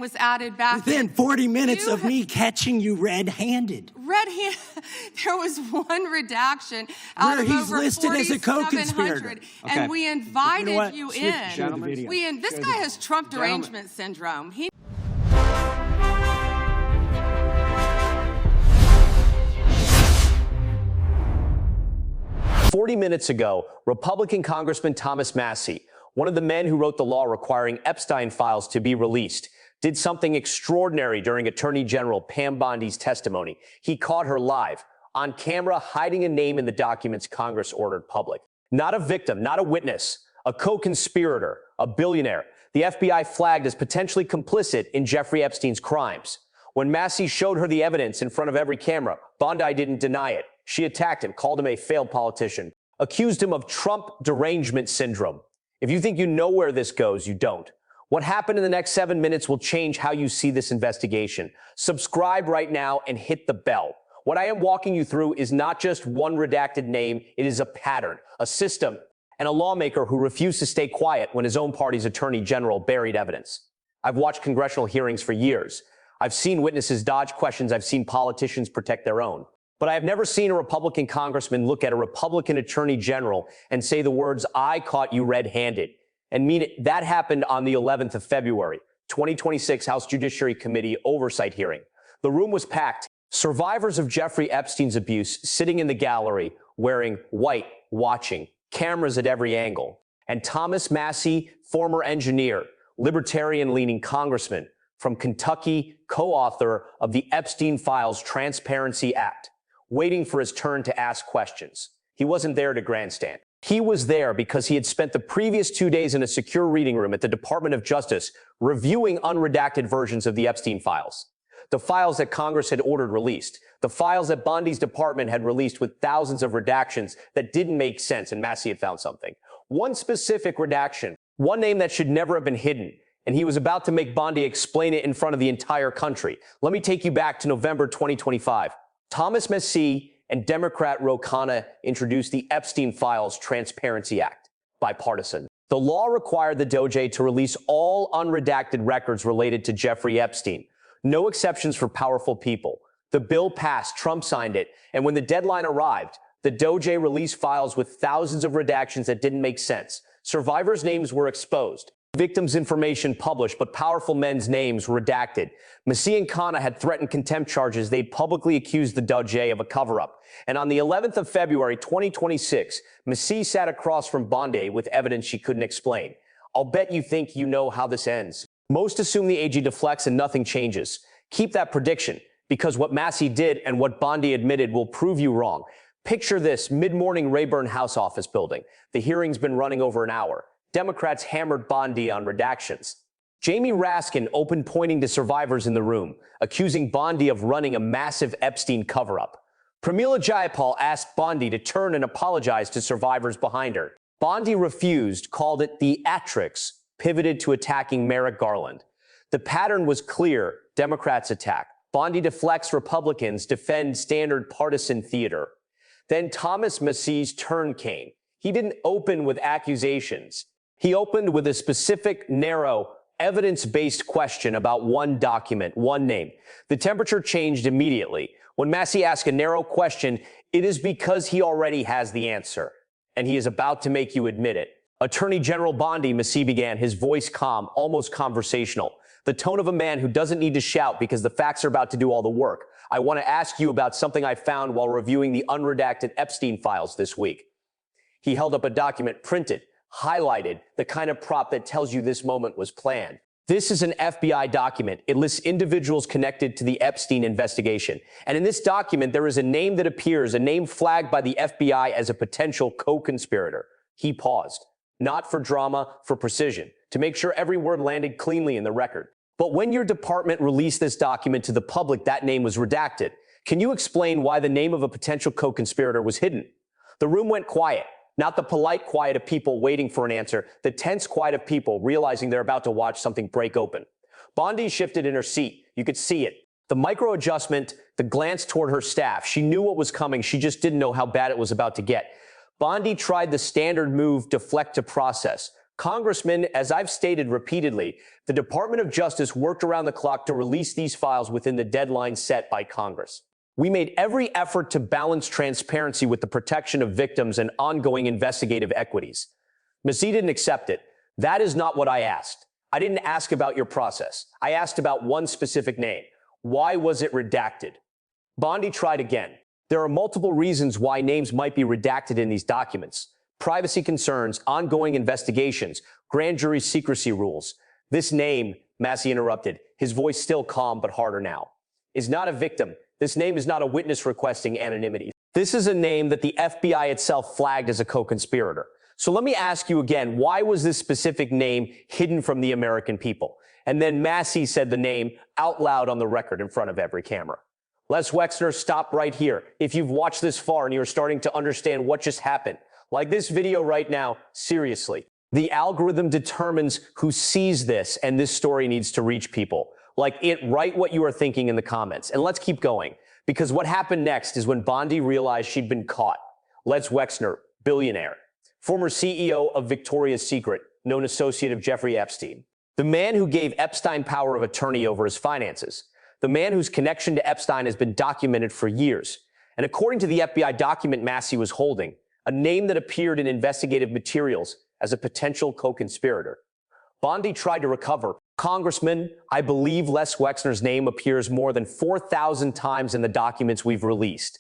was added back. Within 40 minutes of me catching you red-handed. Red-handed. There was one redaction out Where of he's over listed as a co-conspirator. and we invited you in. Gentlemen, This guy has Trump derangement syndrome. 40 minutes ago, Republican Congressman Thomas Massie, one of the men who wrote the law requiring Epstein files to be released, did something extraordinary during Attorney General Pam Bondi's testimony. He caught her live, on camera, hiding a name in the documents Congress ordered public. Not a victim, not a witness, a co-conspirator, a billionaire. The FBI flagged as potentially complicit in Jeffrey Epstein's crimes. When Massie showed her the evidence in front of every camera, Bondi didn't deny it. She attacked him, called him a failed politician, accused him of Trump derangement syndrome. If you think you know where this goes, you don't. What happened in the next 7 minutes will change how you see this investigation. Subscribe right now and hit the bell. What I am walking you through is not just one redacted name. It is a pattern, a system, and a lawmaker who refused to stay quiet when his own party's attorney general buried evidence. I've watched congressional hearings for years. I've seen witnesses dodge questions. I've seen politicians protect their own. But I have never seen a Republican congressman look at a Republican attorney general and say the words, "I caught you red-handed," and mean it. That happened on the 11th of February, 2026 House Judiciary Committee oversight hearing. The room was packed. Survivors of Jeffrey Epstein's abuse sitting in the gallery wearing white, watching, cameras at every angle. And Thomas Massie, former engineer, libertarian-leaning congressman from Kentucky, co-author of the Epstein Files Transparency Act, waiting for his turn to ask questions. He wasn't there to grandstand. He was there because he had spent the previous 2 days in a secure reading room at the Department of Justice reviewing unredacted versions of the Epstein files. The files that Congress had ordered released. The files that Bondi's department had released with thousands of redactions that didn't make sense, and Massie had found something. One specific redaction, one name that should never have been hidden, and he was about to make Bondi explain it in front of the entire country. Let me take you back to November 2025. Thomas Massie and Democrat Ro Khanna introduced the Epstein Files Transparency Act, bipartisan. The law required the DOJ to release all unredacted records related to Jeffrey Epstein. No exceptions for powerful people. The bill passed, Trump signed it, and when the deadline arrived, the DOJ released files with thousands of redactions that didn't make sense. Survivors' names were exposed. Victims' information published, but powerful men's names redacted. Massie and Khanna had threatened contempt charges. They'd publicly accused the DOJ of a cover-up. And on the 11th of February, 2026, Massie sat across from Bondi with evidence she couldn't explain. I'll bet you think you know how this ends. Most assume the AG deflects and nothing changes. Keep that prediction, because what Massie did and what Bondi admitted will prove you wrong. Picture this mid-morning Rayburn House office building. The hearing's been running over an hour. Democrats hammered Bondi on redactions. Jamie Raskin opened pointing to survivors in the room, accusing Bondi of running a massive Epstein cover-up. Pramila Jayapal asked Bondi to turn and apologize to survivors behind her. Bondi refused, called it theatrics, pivoted to attacking Merrick Garland. The pattern was clear. Democrats attack. Bondi deflects, Republicans defend standard partisan theater. Then Thomas Massie's turn came. He didn't open with accusations. He opened with a specific, narrow, evidence-based question about one document, one name. The temperature changed immediately. When Massie asked a narrow question, it is because he already has the answer, and he is about to make you admit it. Attorney General Bondi, Massie began, his voice calm, almost conversational. The tone of a man who doesn't need to shout because the facts are about to do all the work. I want to ask you about something I found while reviewing the unredacted Epstein files this week. He held up a document printed, highlighted, the kind of prop that tells you this moment was planned. This is an FBI document. It lists individuals connected to the Epstein investigation. And in this document, there is a name that appears, a name flagged by the FBI as a potential co-conspirator. He paused, not for drama, for precision, to make sure every word landed cleanly in the record. But when your department released this document to the public, that name was redacted. Can you explain why the name of a potential co-conspirator was hidden? The room went quiet. Not the polite quiet of people waiting for an answer, the tense quiet of people realizing they're about to watch something break open. Bondi shifted in her seat. You could see it. The micro adjustment, the glance toward her staff. She knew what was coming. She just didn't know how bad it was about to get. Bondi tried the standard move, deflect to process. Congressman, as I've stated repeatedly, the Department of Justice worked around the clock to release these files within the deadline set by Congress. We made every effort to balance transparency with the protection of victims and ongoing investigative equities. Massie didn't accept it. That is not what I asked. I didn't ask about your process. I asked about one specific name. Why was it redacted? Bondi tried again. There are multiple reasons why names might be redacted in these documents. Privacy concerns, ongoing investigations, grand jury secrecy rules. This name, Massie interrupted, his voice still calm but harder now, is not a victim. This name is not a witness requesting anonymity. This is a name that the FBI itself flagged as a co-conspirator. So let me ask you again, why was this specific name hidden from the American people? And then Massie said the name out loud on the record in front of every camera. Les Wexner, stop right here. If you've watched this far and you're starting to understand what just happened, like this video right now, seriously, the algorithm determines who sees this, and this story needs to reach people. Like it, write what you are thinking in the comments. And let's keep going, because what happened next is when Bondi realized she'd been caught. Les Wexner, billionaire, former CEO of Victoria's Secret, known associate of Jeffrey Epstein, the man who gave Epstein power of attorney over his finances, the man whose connection to Epstein has been documented for years. And according to the FBI document Massie was holding, a name that appeared in investigative materials as a potential co-conspirator. Bondi tried to recover. Congressman, I believe Les Wexner's name appears more than 4,000 times in the documents we've released.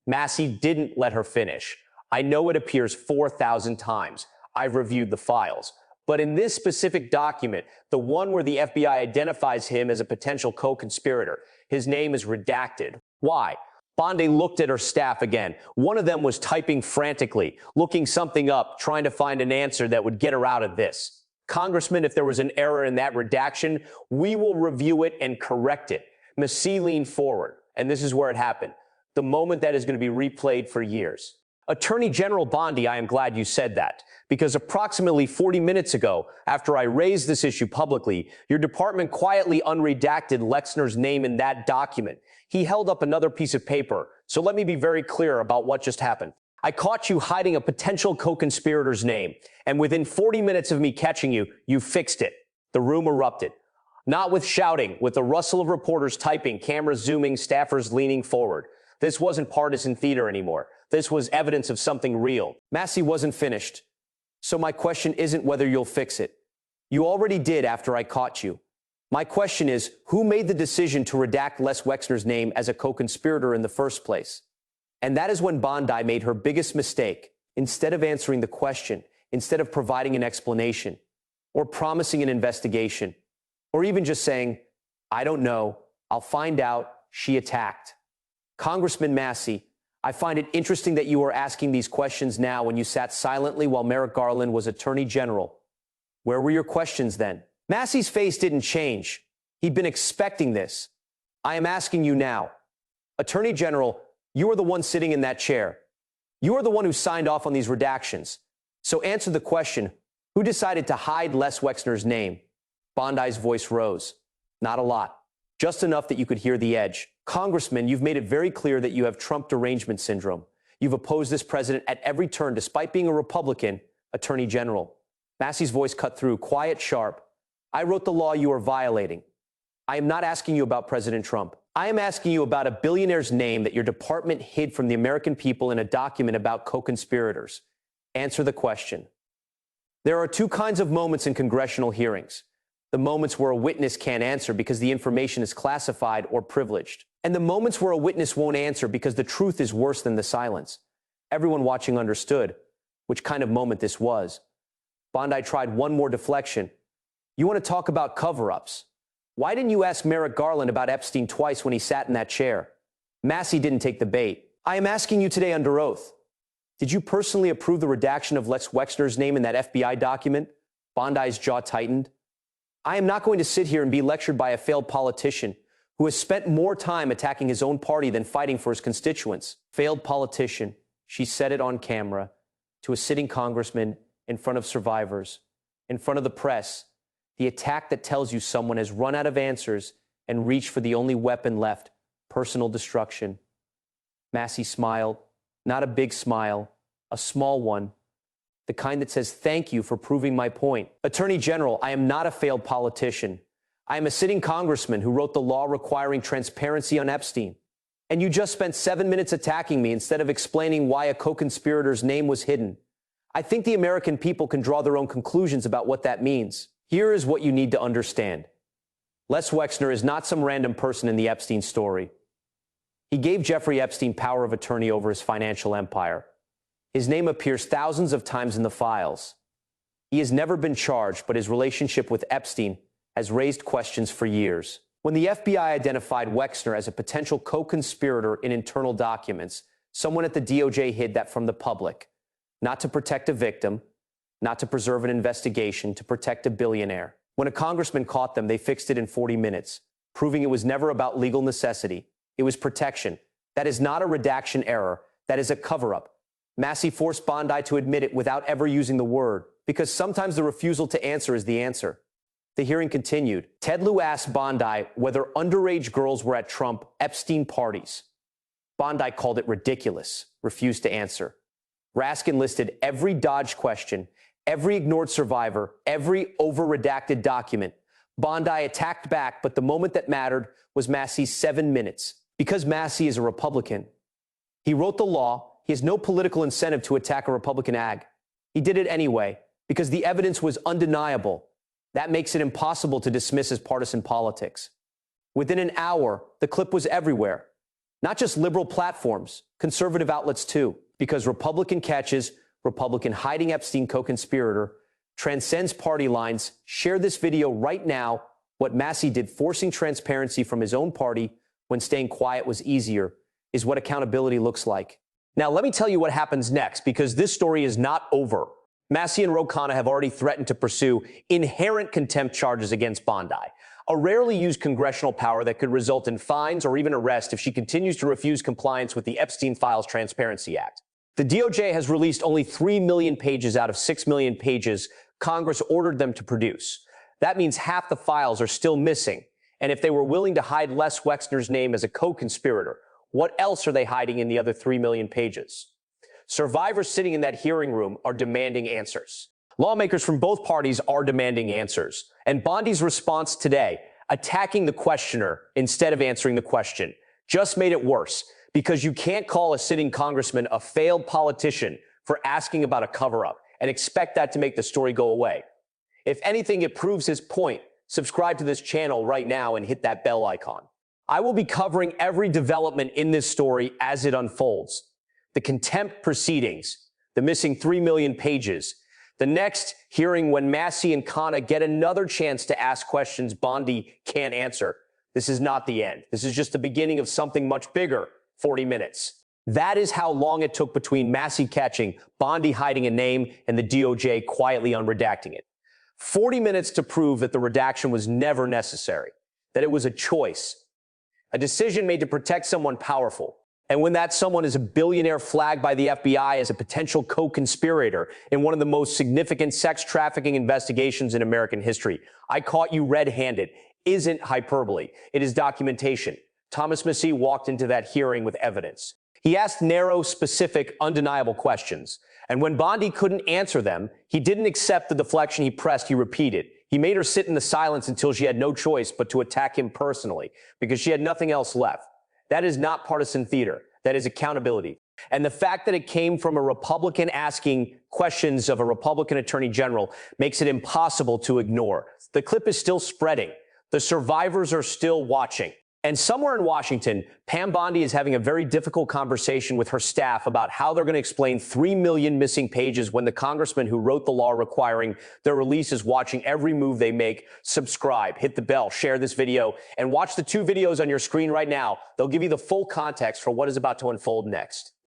Massie didn't let her finish. I know it appears 4,000 times. I've reviewed the files. But in this specific document, the one where the FBI identifies him as a potential co-conspirator, his name is redacted. Why? Bondi looked at her staff again. One of them was typing frantically, looking something up, trying to find an answer that would get her out of this. Congressman, if there was an error in that redaction, we will review it and correct it. Massie leaned forward, and this is where it happened. The moment that is going to be replayed for years. Attorney General Bondi, I am glad you said that, because approximately 40 minutes ago, after I raised this issue publicly, your department quietly unredacted Wexner's name in that document. He held up another piece of paper, so let me be very clear about what just happened. I caught you hiding a potential co-conspirator's name, and within 40 minutes of me catching you, you fixed it. The room erupted. Not with shouting, with the rustle of reporters typing, cameras zooming, staffers leaning forward. This wasn't partisan theater anymore. This was evidence of something real. Massie wasn't finished. So my question isn't whether you'll fix it. You already did after I caught you. My question is, who made the decision to redact Les Wexner's name as a co-conspirator in the first place? And that is when Bondi made her biggest mistake. Instead of answering the question, instead of providing an explanation, or promising an investigation, or even just saying, I don't know, I'll find out, she attacked. Congressman Massie, I find it interesting that you are asking these questions now when you sat silently while Merrick Garland was Attorney General. Where were your questions then? Massie's face didn't change. He'd been expecting this. I am asking you now. Attorney General, you are the one sitting in that chair. You are the one who signed off on these redactions. So answer the question, who decided to hide Les Wexner's name? Bondi's voice rose. Not a lot. Just enough that you could hear the edge. Congressman, you've made it very clear that you have Trump derangement syndrome. You've opposed this president at every turn, despite being a Republican Attorney General. Massie's voice cut through, quiet, sharp. I wrote the law you are violating. I am not asking you about President Trump. I am asking you about a billionaire's name that your department hid from the American people in a document about co-conspirators. Answer the question. There are two kinds of moments in congressional hearings. The moments where a witness can't answer because the information is classified or privileged. And the moments where a witness won't answer because the truth is worse than the silence. Everyone watching understood which kind of moment this was. Bondi tried one more deflection. You want to talk about cover-ups? Why didn't you ask Merrick Garland about Epstein twice when he sat in that chair? Massie didn't take the bait. I am asking you today under oath. Did you personally approve the redaction of Les Wexner's name in that FBI document? Bondi's jaw tightened. I am not going to sit here and be lectured by a failed politician who has spent more time attacking his own party than fighting for his constituents. Failed politician, she said it on camera to a sitting congressman in front of survivors, in front of the press. The attack that tells you someone has run out of answers and reached for the only weapon left, personal destruction. Massie smiled, not a big smile, a small one. the kind that says, "Thank you for proving my point." Attorney General, I am not a failed politician. I am a sitting congressman who wrote the law requiring transparency on Epstein. And you just spent 7 minutes attacking me instead of explaining why a co-conspirator's name was hidden. I think the American people can draw their own conclusions about what that means. Here is what you need to understand. Les Wexner is not some random person in the Epstein story. He gave Jeffrey Epstein power of attorney over his financial empire. His name appears thousands of times in the files. He has never been charged, but his relationship with Epstein has raised questions for years. When the FBI identified Wexner as a potential co-conspirator in internal documents, someone at the DOJ hid that from the public, not to protect a victim, not to preserve an investigation, to protect a billionaire. When a congressman caught them, they fixed it in 40 minutes, proving it was never about legal necessity. It was protection. That is not a redaction error. That is a cover-up. Massie forced Bondi to admit it without ever using the word, because sometimes the refusal to answer is the answer. The hearing continued. Ted Lieu asked Bondi whether underage girls were at Trump Epstein parties. Bondi called it ridiculous, refused to answer. Raskin listed every dodged question, every ignored survivor, every over-redacted document. Bondi attacked back, but the moment that mattered was Massie's 7 minutes. Because Massie is a Republican, he wrote the law. He has no political incentive to attack a Republican ag. He did it anyway, because the evidence was undeniable. That makes it impossible to dismiss as partisan politics. Within an hour, the clip was everywhere. Not just liberal platforms, conservative outlets too, because Republican catches, Republican hiding Epstein co-conspirator, transcends party lines. Share this video right now. What Massie did, forcing transparency from his own party when staying quiet was easier, is what accountability looks like. Now, let me tell you what happens next, because this story is not over. Massie and Ro Khanna have already threatened to pursue inherent contempt charges against Bondi, a rarely used congressional power that could result in fines or even arrest if she continues to refuse compliance with the Epstein Files Transparency Act. The DOJ has released only 3 million pages out of 6 million pages Congress ordered them to produce. That means half the files are still missing. And if they were willing to hide Les Wexner's name as a co-conspirator, what else are they hiding in the other 3 million pages? Survivors sitting in that hearing room are demanding answers. Lawmakers from both parties are demanding answers. And Bondi's response today, attacking the questioner instead of answering the question, just made it worse, because you can't call a sitting congressman a failed politician for asking about a cover-up and expect that to make the story go away. If anything, it proves his point. Subscribe to this channel right now and hit that bell icon. I will be covering every development in this story as it unfolds. The contempt proceedings, the missing 3 million pages, the next hearing when Massie and Khanna get another chance to ask questions Bondi can't answer. This is not the end. This is just the beginning of something much bigger, 40 minutes. That is how long it took between Massie catching, Bondi hiding a name, and the DOJ quietly unredacting it. 40 minutes to prove that the redaction was never necessary, that it was a choice, a decision made to protect someone powerful. And when that someone is a billionaire flagged by the FBI as a potential co-conspirator in one of the most significant sex trafficking investigations in American history, I caught you red-handed, isn't hyperbole. It is documentation. Thomas Massie walked into that hearing with evidence. He asked narrow, specific, undeniable questions. And when Bondi couldn't answer them, he didn't accept the deflection he pressed, he repeated. He made her sit in the silence until she had no choice but to attack him personally, because she had nothing else left. That is not partisan theater. That is accountability. And the fact that it came from a Republican asking questions of a Republican attorney general makes it impossible to ignore. The clip is still spreading. The survivors are still watching. And somewhere in Washington, Pam Bondi is having a very difficult conversation with her staff about how they're going to explain 3 million missing pages when the congressman who wrote the law requiring their release is watching every move they make. Subscribe, hit the bell, share this video, and watch the 2 videos on your screen right now. They'll give you the full context for what is about to unfold next.